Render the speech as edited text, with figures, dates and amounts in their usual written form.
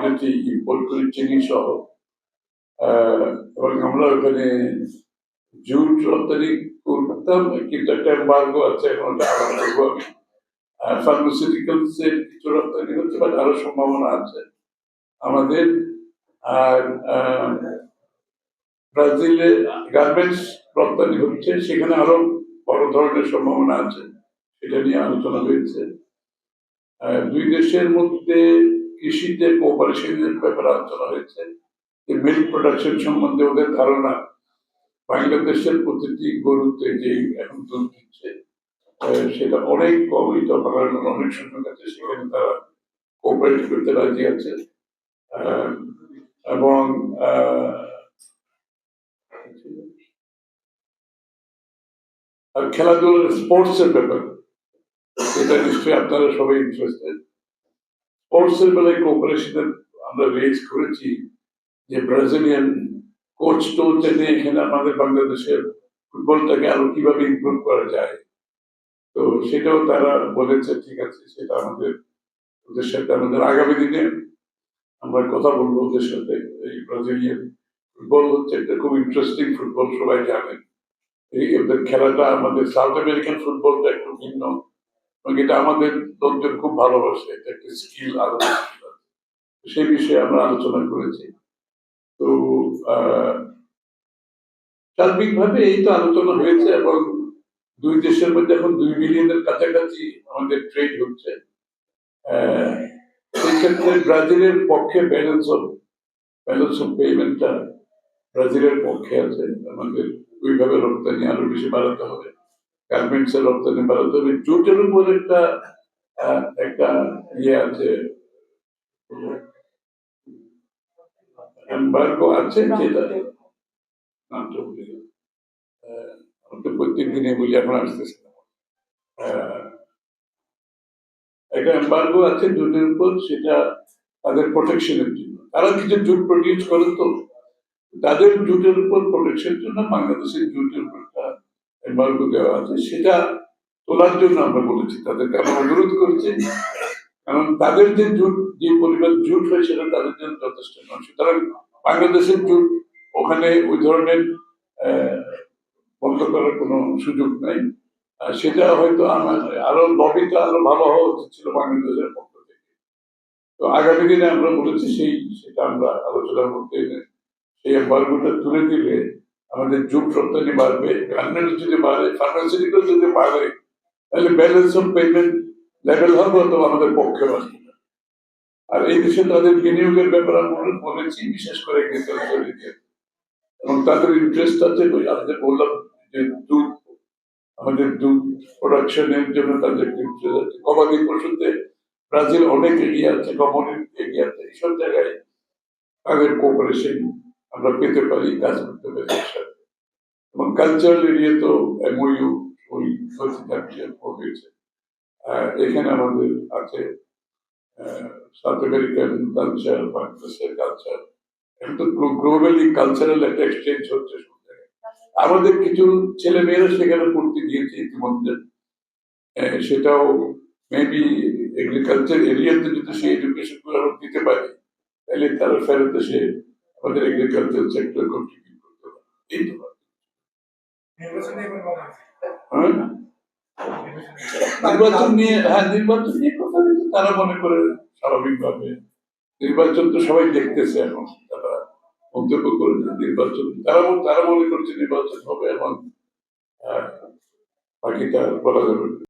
Commodity import করি, চিনি সহ। এবং আমরা ওখানে জুট রপ্তানি করতাম, কিন্তু একটা এম্বার্গো আছে, এখন ওটা আবার করবো আমি। ফার্মাসিউটিক্যালস এর কিছু রপ্তানি হচ্ছে, বাট আরো সম্ভাবনা আছে আমাদের। আর ব্রাজিলে গার্মেন্টস রপ্তানি হচ্ছে, সেখানে আরো বড় ধরনের সম্ভাবনা আছে, সেটা নিয়ে আলোচনা হয়েছে। দুই দেশের মধ্যে কৃষিতে কোঅপারেশনের ব্যাপারে আলোচনা হয়েছে। মিল্ক প্রোডাকশন সম্বন্ধে ওদের ধারণা, বাংলাদেশের প্রতিটি গরুতে যে এখন দুধ দিচ্ছে সেটা অনেক কম, এটা বাড়ানোর অনেক সুযোগ আছে, সেখানে তারা কোঅপারেট করতে রাজি আছে। এবং খেলাধুলার স্পোর্টস এর ব্যাপার, এটা নিশ্চয়ই আপনারা সবাই ইন্টারেস্টেড। স্পোর্টস এর বেলায় কোঅপারেশনের আমরা রেজ করেছি যে ব্রাজিলিয়ান কোচ টোচ এনে এখানে আমাদের বাংলাদেশের ফুটবলটাকে আরো কিভাবে ইমপ্রুভ করা যায়, তো সেটাও তারা বলেছে ঠিক আছে, সেটা ওদের সাথে আমাদের আগামী দিনে আমরা কথা বলবো ওদের সাথে। এই ব্রাজিলিয়ান ফুটবল হচ্ছে একটা খুব ইন্টারেস্টিং ফুটবল, সবাই জানেন। এই ওদের খেলাটা আমাদের সাউথ আমেরিকান ফুটবলটা একটু ভিন্ন, এবং এটা আমাদের লোকজন খুব ভালোবাসে, এটা একটা স্কিল, আলাদা স্কিল আছে, সেই বিষয়ে আমরা আলোচনা করেছি। তো সার্বিকভাবে এই তো আলোচনা হয়েছে, এবং দুই দেশের মধ্যে এখন 2 বিলিয়নের কাছাকাছি আমাদের ট্রেড হচ্ছে। সেই ক্ষেত্রে ব্রাজিলের পক্ষে ব্যালেন্স অফ পেমেন্টটা ব্রাজিলের পক্ষে আছে। আমাদের ওইভাবে রপ্তানি আরো বেশি বাড়াতে হবে, গার্মেন্টস এর রপ্তানি বাড়াতে হবে। জুটের উপর একটা ইয়ে আছে, এমবার্গো আছে, যেটা নামটা ভুলে গেল, প্রত্যেক দিনে বলি, এখন আসতেছে না। একটা এমবার্গো আছে জুটের উপর, সেটা তাদের প্রোটেকশনের জন্য। তারা কিছু জুট প্রডিউস করে, তো তাদের জুটের উপর প্রোটেকশনের জন্য বাংলাদেশের জুটের উপর একটা এমবার্গো দেওয়া আছে, সেটা তোলার জন্য আমরা বলেছি তাদেরকে, আমরা অনুরোধ করছি, কারণ তাদের যে জুট, যে পরিমাণ জুট হয় সেটা তাদের জন্য যথেষ্ট নয়। সুতরাং বাংলাদেশের জুট ওখানে ওই ধরনের বন্ধ করার কোনো সুযোগ নাই। সেটা হয়তো আমার আরো লবিটা আরো ভালো হওয়া উচিত ছিল বাংলাদেশের পক্ষ থেকে। তো আগামী দিনে আমরা বলেছি সেটা আমরা আলোচনার মধ্যে এনে সেই এম্বার্গোটা তুলে দিলে আমাদের জুট রপ্তানি বাড়বে, গার্মেন্টস যদি বাড়ে, ফার্মাসিউটিক্যাল যদি বাড়ে, তাহলে ব্যালেন্স অফ পেমেন্ট লেভেল হবে, অথবা আমাদের পক্ষে আসবে। আর এই দেশে তাদের বিনিয়োগের ব্যাপারে আমরা বলেছি, বিশেষ করে এগ্রিকালচার এরিয়া, এবং তাদের ইন্টারেস্ট আছে। আমাদের বললাম যে আমাদের দুধ প্রোডাকশনের জন্য তাদের ইন্টারেস্ট আছে। গবাদি পশুতে ব্রাজিল অনেক এগিয়ে আছে, কমোডিটি এগিয়ে আছে, এইসব জায়গায় তাদের কোঅপারেশন আমরা পেতে পারি, কাজ করতে পারি একসাথে। এবং কালচারাল এরিয়া তো এমওইউ ওই হয়েছে, এখানে আমাদের আছে সাউথ আমেরিকান কালচার, বাংলাদেশের কালচার, এখন তো গ্লোবালি কালচারাল একটা এক্সচেঞ্জ হচ্ছে। আমাদের কিছু ছেলে মেয়েরা সেখানে পড়তে গিয়েছে ইতিমধ্যে, সেটাও মেবি এগ্রিকালচার এরিয়াতে যদি সেই এডুকেশন গুলো দিতে পারে, তাহলে তারা ফেরত এসে আমাদের এগ্রিকালচার সেক্টর কন্ট্রিবিউট করতে পারে। এই তো নির্বাচন নিয়ে কথা বলতে তারা মনে করে স্বাভাবিকভাবে, নির্বাচন তো সবাই দেখতেছে, এখন তারা মন্তব্য করে নির্বাচন, তারা মনে করছে নির্বাচন হবে, এবং বাকিটা বলা যাবে।